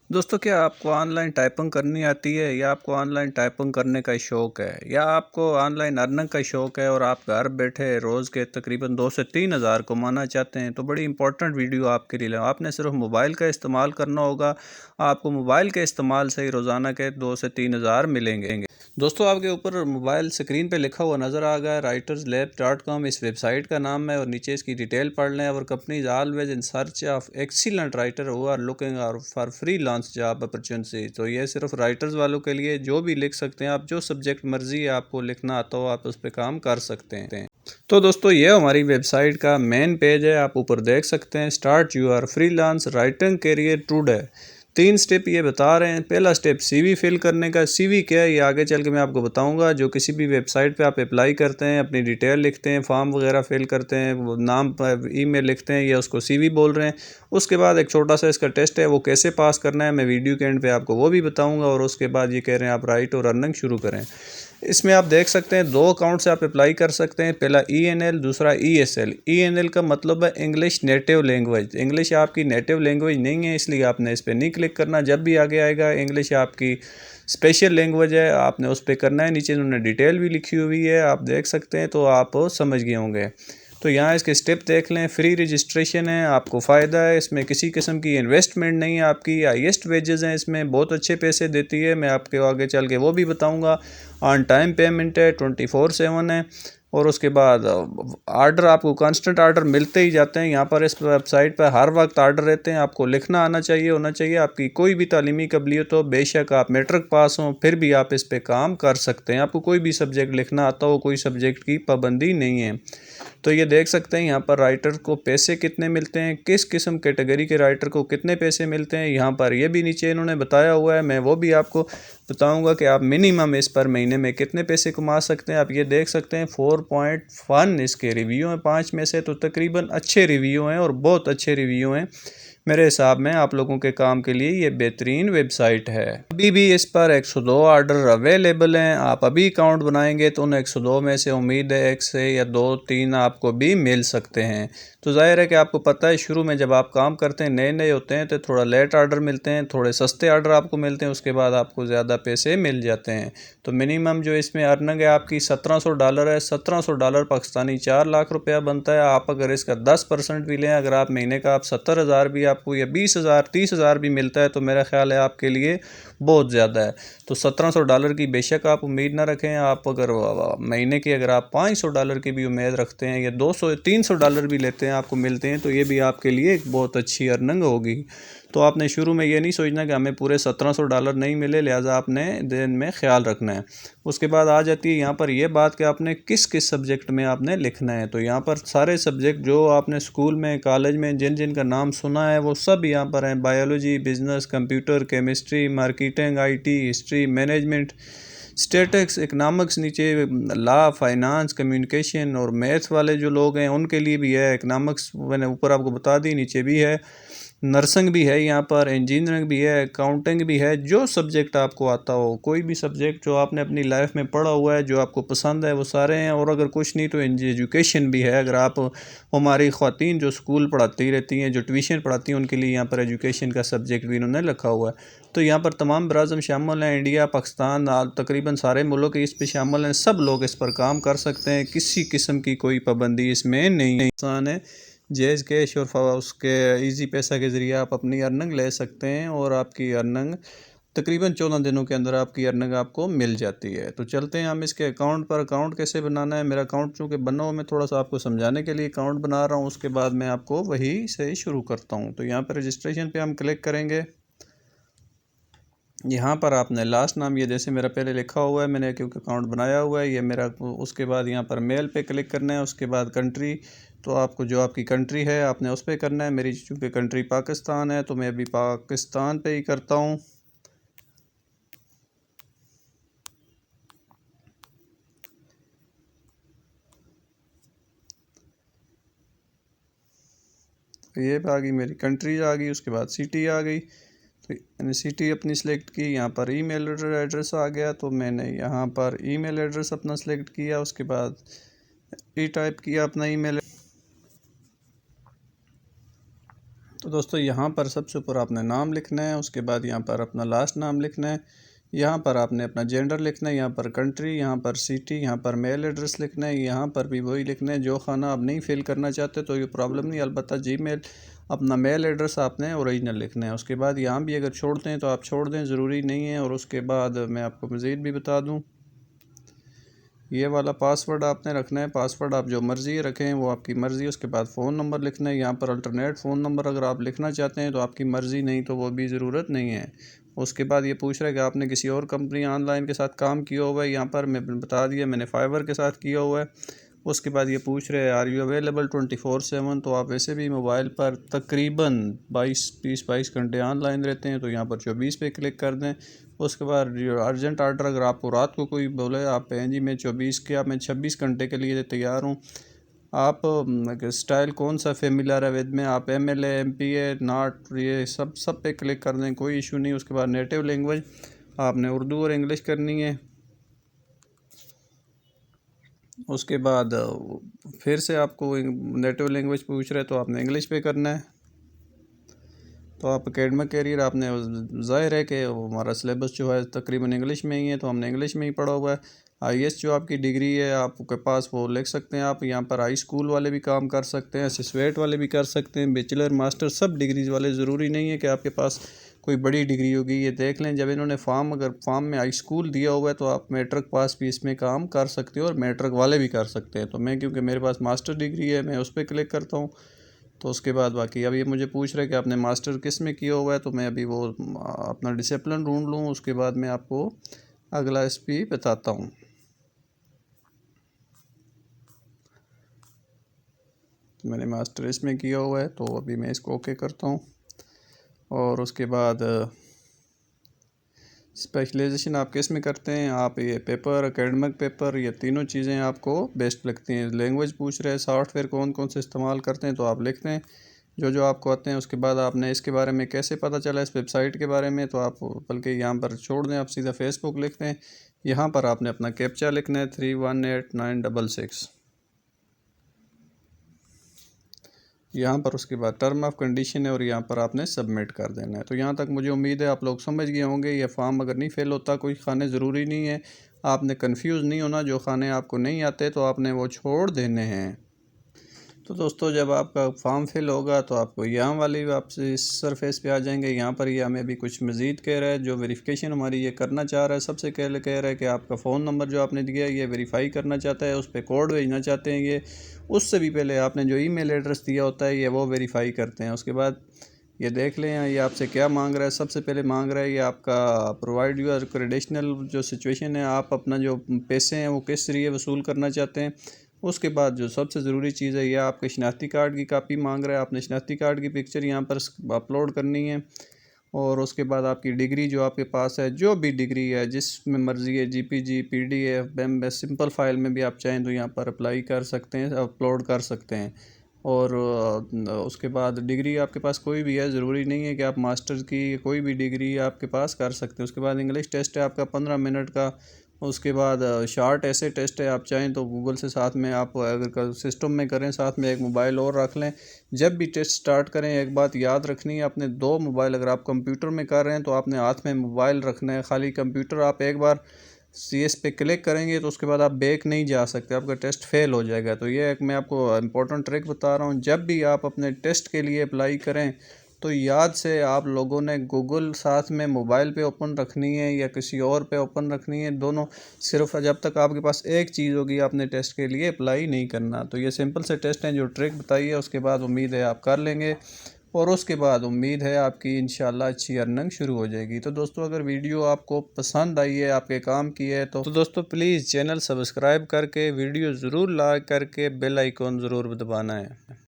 दोस्तों, क्या आपको ऑनलाइन टाइपिंग करनी आती है या आपको ऑनलाइन टाइपिंग करने का शौक़ है या आपको ऑनलाइन अर्निंग का शौक़ है और आप घर बैठे रोज़ के तकरीबन 2 से 3 हज़ार कमाना चाहते हैं तो बड़ी इंपॉर्टेंट वीडियो आपके लिए। आपने सिर्फ मोबाइल का इस्तेमाल करना होगा। आपको मोबाइल के इस्तेमाल से ही रोज़ाना के 2 से 3 हज़ार मिलेंगे। दोस्तों, आपके ऊपर मोबाइल स्क्रीन पे लिखा हुआ नज़र आ गया writerslab.com, इस वेबसाइट का नाम है और नीचे इसकी डिटेल पढ़ लें। और companies always in search of excellent writer who are looking और for freelance job opportunity. तो ये सिर्फ राइटर्स वालों के लिए, जो भी लिख सकते हैं आप, जो सब्जेक्ट मर्जी है आपको लिखना आता हो आप उस पर काम कर सकते हैं। तो दोस्तों, ये हमारी वेबसाइट का मेन पेज है, आप ऊपर देख सकते हैं। Start your freelance writing career today. 3 step ये बता रहे हैं। पहला स्टेप सीवी फिल करने का। सीवी क्या है ये आगे चल के मैं आपको बताऊंगा। जो किसी भी वेबसाइट पे आप अप्लाई करते हैं, अपनी डिटेल लिखते हैं, फॉर्म वगैरह फिल करते हैं, वो नाम पर ईमेल लिखते हैं, या उसको सीवी बोल रहे हैं। उसके बाद एक छोटा सा इसका टेस्ट है, वो कैसे पास करना है मैं वीडियो के एंड पे आपको वो भी बताऊंगा। और उसके बाद ये कह रहे हैं आप राइट और अर्निंग शुरू करें। इसमें आप देख सकते हैं 2 अकाउंट से आप अप्लाई कर सकते हैं। पहला ENL, दूसरा ESL। ENL का मतलब है इंग्लिश नेटिव लैंग्वेज। इंग्लिश आपकी नेटिव लैंग्वेज नहीं है, इसलिए आपने इस पर नहीं क्लिक करना। जब भी आगे आएगा इंग्लिश आपकी स्पेशल लैंग्वेज है, आपने उस पर करना है। नीचे उन्होंने डिटेल भी लिखी हुई है, आप देख सकते हैं, तो आप समझ गए होंगे। तो यहाँ इसके स्टेप देख लें। फ्री रजिस्ट्रेशन है, आपको फ़ायदा है, इसमें किसी किस्म की इन्वेस्टमेंट नहीं है। आपकी हाईएस्ट वेजेस हैं, इसमें बहुत अच्छे पैसे देती है, मैं आपके आगे चल के वो भी बताऊंगा। ऑन टाइम पेमेंट है, 24/7 है। और उसके बाद आर्डर आपको कांस्टेंट आर्डर मिलते ही जाते हैं। यहाँ पर इस वेबसाइट पर हर वक्त आर्डर रहते हैं। आपको लिखना आना चाहिए, होना चाहिए। आपकी कोई भी तालीमी काबिलियत हो, बेशक आप मैट्रिक पास हों, फिर भी आप इस पर काम कर सकते हैं। आपको कोई भी सब्जेक्ट लिखना आता हो, कोई सब्जेक्ट की पाबंदी नहीं है। तो ये देख सकते हैं यहाँ पर राइटर को पैसे कितने मिलते हैं, किस किस्म कैटेगरी के राइटर को कितने पैसे मिलते हैं। यहाँ पर ये भी नीचे इन्होंने बताया हुआ है, मैं वो भी आपको बताऊंगा कि आप मिनिमम इस पर महीने में कितने पैसे कमा सकते हैं। आप ये देख सकते हैं 4.1 इसके रिव्यू हैं 5 में से। तो तकरीबन अच्छे रिव्यू हैं और बहुत अच्छे रिव्यू हैं। मेरे हिसाब में आप लोगों के काम के लिए ये बेहतरीन वेबसाइट है। अभी भी इस पर 102 ऑर्डर अवेलेबल हैं। आप अभी अकाउंट बनाएंगे तो उन 102 में से उम्मीद है 1 से या 2-3 आपको भी मिल सकते हैं। तो जाहिर है कि आपको पता है, शुरू में जब आप काम करते हैं, नए नए होते हैं, तो थोड़ा लेट ऑर्डर मिलते हैं, थोड़े सस्ते ऑर्डर आपको मिलते हैं, उसके बाद आपको ज़्यादा पैसे मिल जाते हैं। तो मिनिमम जो इसमें अर्निंग है आपकी $1700 है। $1700 पाकिस्तानी 4 लाख रुपया बनता है। आप अगर इसका 10% भी लें, अगर आप महीने का आप 70,000 भी आपको या 20,000 30,000 भी मिलता है, तो मेरा ख्याल है आपके लिए बहुत ज़्यादा है। तो $1700 की बेशक आप उम्मीद ना रखें। आप अगर महीने की अगर आप $500 की भी उम्मीद रखते हैं या 200-300 भी लेते हैं आपको मिलते हैं, तो ये भी आपके लिए एक बहुत अच्छी अर्निंग होगी। तो आपने शुरू में ये नहीं सोचना कि हमें पूरे $1700 नहीं मिले, लिहाजा आपने दिन में ख्याल रखना है। उसके बाद आ जाती है यहाँ पर यह बात कि आपने किस किस सब्जेक्ट में आपने लिखना है। तो यहाँ पर सारे सब्जेक्ट जो आपने स्कूल में, कॉलेज में जिन जिन का नाम सुना है वो सब यहाँ पर हैं। Biology, business, computer, chemistry, marketing, IT, history, management, statistics, economics, नीचे लॉ, फाइनेंस, कम्युनिकेशन और मैथ्स वाले जो लोग हैं उनके लिए भी है। इकनॉमिक्स मैंने ऊपर आपको बता दी, नीचे भी है। नर्सिंग भी है, यहाँ पर इंजीनियरिंग भी है, अकाउंटिंग भी है। जो सब्जेक्ट आपको आता हो, कोई भी सब्जेक्ट जो आपने अपनी लाइफ में पढ़ा हुआ है, जो आपको पसंद है, वो सारे हैं। और अगर कुछ नहीं तो एजुकेशन भी है। अगर आप, हमारी ख़वातीन जो स्कूल पढ़ाती रहती हैं, जो ट्यूशन पढ़ाती हैं, उनके लिए यहाँ पर एजुकेशन का सब्जेक्ट भी इन्होंने रखा हुआ है। तो यहाँ पर तमाम बराज़म शामिल हैं, इंडिया, पाकिस्तान, तकरीबन सारे मुल्क इस पर शामिल हैं। सब लोग इस पर काम कर सकते हैं, किसी किस्म की कोई पाबंदी इसमें नहीं है। आसान है, जैज़ कैश और उसके इजी पैसा के ज़रिए आप अपनी अर्निंग ले सकते हैं और आपकी अर्निंग तकरीबन 14 दिनों के अंदर आपकी अर्निंग आपको मिल जाती है। तो चलते हैं हम इसके अकाउंट पर। अकाउंट कैसे बनाना है, मेरा अकाउंट चूँकि बना हुआ, मैं थोड़ा सा आपको समझाने के लिए अकाउंट बना रहा हूँ, उसके बाद मैं आपको वही से शुरू करता हूँ। तो यहाँ पर रजिस्ट्रेशन पे हम क्लिक करेंगे। यहाँ पर आपने लास्ट नाम, ये जैसे मेरा पहले लिखा हुआ है, मैंने क्योंकि अकाउंट बनाया हुआ है ये मेरा। उसके बाद यहाँ पर मेल पे क्लिक करना है। उसके बाद कंट्री, तो आपको जो आपकी कंट्री है आपने उस पर करना है। मेरी चूँकि कंट्री पाकिस्तान है तो मैं अभी पाकिस्तान पे ही करता हूँ। तो ये आ गई मेरी कंट्री आ गई, उसके बाद सिटी आ गई। तो मैंने सिटी अपनी सेलेक्ट की। यहाँ पर ईमेल एड्रेस आ गया, तो मैंने यहाँ पर ईमेल एड्रेस अपना सेलेक्ट किया। उसके बाद टाइप किया अपना ईमेल। तो दोस्तों यहाँ पर सबसे ऊपर आपने नाम लिखना है, उसके बाद यहाँ पर अपना लास्ट नाम लिखना है, यहाँ पर आपने अपना जेंडर लिखना है, यहाँ पर कंट्री, यहाँ पर सिटी, यहाँ पर मेल एड्रेस लिखना है, यहाँ पर भी वही लिखना है जो खाना आप नहीं फिल करना चाहते तो ये प्रॉब्लम नहीं, अलबत्ता जीमेल अपना मेल एड्रेस आपने ओरिजिनल लिखना है। उसके बाद यहाँ भी अगर छोड़ते हैं तो आप छोड़ दें, ज़रूरी नहीं है। और उसके बाद मैं आपको मज़ीद भी बता दूँ, ये वाला पासवर्ड आपने रखना है। पासवर्ड आप जो मर्ज़ी रखें वो आपकी मर्ज़ी है। उसके बाद फ़ोन नंबर लिखना है, यहाँ पर अल्टरनेट फ़ोन नंबर अगर आप लिखना चाहते हैं तो आपकी मर्ज़ी, नहीं तो वो भी ज़रूरत नहीं है। उसके बाद ये पूछ रहा है कि आपने किसी और कंपनी ऑनलाइन के साथ काम किया हुआ है, यहाँ पर मैं बता दिया मैंने फाइवर के साथ किया हुआ है। उसके बाद ये पूछ रहे हैं आर यू अवेलेबल 24/7, तो आप वैसे भी मोबाइल पर तकरीबन 22 घंटे ऑनलाइन रहते हैं, तो यहाँ पर 24 पे क्लिक कर दें। उसके बाद अर्जेंट ऑर्डर अगर आपको रात को कोई बोले आप हैं जी मैं 24 क्या मैं 26 घंटे के लिए तैयार हूँ, आप स्टाइल कौन सा फेमिलियर है विद में, आप MLA MPA नॉट, ये सब पे क्लिक कर दें, कोई इशू नहीं। उसके बाद नेटिव लैंग्वेज आपने उर्दू और इंग्लिश करनी है। उसके बाद फिर से आपको नेटिव लैंग्वेज पूछ रहे तो आपने इंग्लिश पे करना है। तो आप एकेडमिक कैरियर आपने, ज़ाहिर है कि हमारा सिलेबस जो है तकरीबन इंग्लिश में ही है, तो हमने इंग्लिश में ही पढ़ा हुआ है। IS जो आपकी डिग्री है आपके पास वो लिख सकते हैं आप, यहाँ पर हाई स्कूल वाले भी काम कर सकते हैं, एसोसिएट वाले भी कर सकते हैं, बैचलर मास्टर सब डिग्रीज़ वाले, ज़रूरी नहीं है कि आपके पास कोई बड़ी डिग्री होगी। ये देख लें जब इन्होंने अगर फॉर्म में हाई स्कूल दिया हुआ है तो आप मैट्रिक पास भी इसमें काम कर सकते हो और मैट्रिक वाले भी कर सकते हैं। तो मैं क्योंकि मेरे पास मास्टर डिग्री है मैं उस पर क्लिक करता हूँ। तो उसके बाद बाकी अब ये मुझे पूछ रहे हैं कि आपने मास्टर किस में किया हुआ है, तो मैं अभी वो अपना डिसिप्लिन ढूंढ लूँ, उसके बाद मैं आपको अगला SP बताता हूँ। तो मैंने मास्टर इसमें किया हुआ है, तो अभी मैं इसको ओके करता हूँ। और उसके बाद स्पेशलाइजेशन आप किस में करते हैं, आप ये पेपर एकेडमिक पेपर, ये तीनों चीज़ें आपको बेस्ट लगती हैं। लैंग्वेज पूछ रहे हैं, सॉफ्टवेयर कौन कौन से इस्तेमाल करते हैं, तो आप लिखते हैं जो जो आपको आते हैं। उसके बाद आपने इसके बारे में कैसे पता चला इस वेबसाइट के बारे में, तो आप बल्कि यहाँ पर छोड़ दें, आप सीधा फेसबुक लिखते हैं। यहाँ पर आपने अपना कैप्चा लिखना है 318966, यहाँ पर उसके बाद टर्म ऑफ कंडीशन है और यहाँ पर आपने सबमिट कर देना है। तो यहाँ तक मुझे उम्मीद है आप लोग समझ गए होंगे। ये फॉर्म अगर नहीं फिल होता, कोई खाने ज़रूरी नहीं है, आपने कंफ्यूज नहीं होना, जो खाने आपको नहीं आते तो आपने वो छोड़ देने हैं। तो दोस्तों जब आपका फॉर्म फिल होगा तो आपको यहाँ वाली आपसे इस सरफेस पे आ जाएंगे। यहाँ पर ये हमें भी कुछ मज़ीद कह रहा है, जो वेरिफिकेशन हमारी ये करना चाह रहा है। सबसे पहले कह रहा है कि आपका फ़ोन नंबर जो आपने दिया है ये वेरीफाई करना चाहता है, उस पर कोड भेजना चाहते हैं। ये उससे भी पहले आपने जो ईमेल एड्रेस दिया होता है ये वो वेरीफाई करते हैं। उसके बाद ये देख लें ये आपसे क्या मांग रहा है। सबसे पहले मांग रहा है ये आपका प्रोवाइड यूर क्रेडिशनल, जो सिचुएशन है आप अपना जो पैसे हैं वो किस जरिए वसूल करना चाहते हैं। उसके बाद जो सबसे ज़रूरी चीज़ है यह आपके शनाख्ती कार्ड की कापी मांग रहा है। आपने शनाख्ती कार्ड की पिक्चर यहाँ पर अपलोड करनी है। और उसके बाद आपकी डिग्री जो आपके पास है, जो भी डिग्री है जिसमें मर्ज़ी है, GPG PDF BAM simple file में भी आप चाहें तो यहाँ पर अप्लाई कर सकते हैं, अपलोड कर सकते हैं। और उसके बाद डिग्री आपके पास कोई भी है, ज़रूरी नहीं है कि आप मास्टर्स की, कोई भी डिग्री आपके पास कर सकते हैं। उसके बाद इंग्लिश टेस्ट है आपका 15 मिनट का। उसके बाद शार्ट ऐसे टेस्ट है, आप चाहें तो गूगल से साथ में आप अगर सिस्टम में करें साथ में एक मोबाइल और रख लें। जब भी टेस्ट स्टार्ट करें एक बात याद रखनी है, अपने 2 मोबाइल, अगर आप कंप्यूटर में कर रहे हैं तो आपने हाथ में मोबाइल रखना है। खाली कंप्यूटर आप एक बार CS पे क्लिक करेंगे तो उसके बाद आप बैक नहीं जा सकते, आपका टेस्ट फेल हो जाएगा। तो ये एक मैं आपको इम्पोर्टेंट ट्रिक बता रहा हूँ, जब भी आप अपने टेस्ट के लिए अप्लाई करें तो याद से आप लोगों ने गूगल साथ में मोबाइल पे ओपन रखनी है या किसी और पे ओपन रखनी है, दोनों। सिर्फ जब तक आपके पास एक चीज़ होगी आपने टेस्ट के लिए अप्लाई नहीं करना। तो ये सिंपल से टेस्ट हैं जो ट्रिक बताई है, उसके बाद उम्मीद है आप कर लेंगे और उसके बाद उम्मीद है आपकी इंशाल्लाह अच्छी अर्निंग शुरू हो जाएगी। तो दोस्तों अगर वीडियो आपको पसंद आई है, आपके काम की है, तो दोस्तों प्लीज़ चैनल सब्सक्राइब करके वीडियो ज़रूर लाइक करके बेल आइकॉन ज़रूर दबाना है।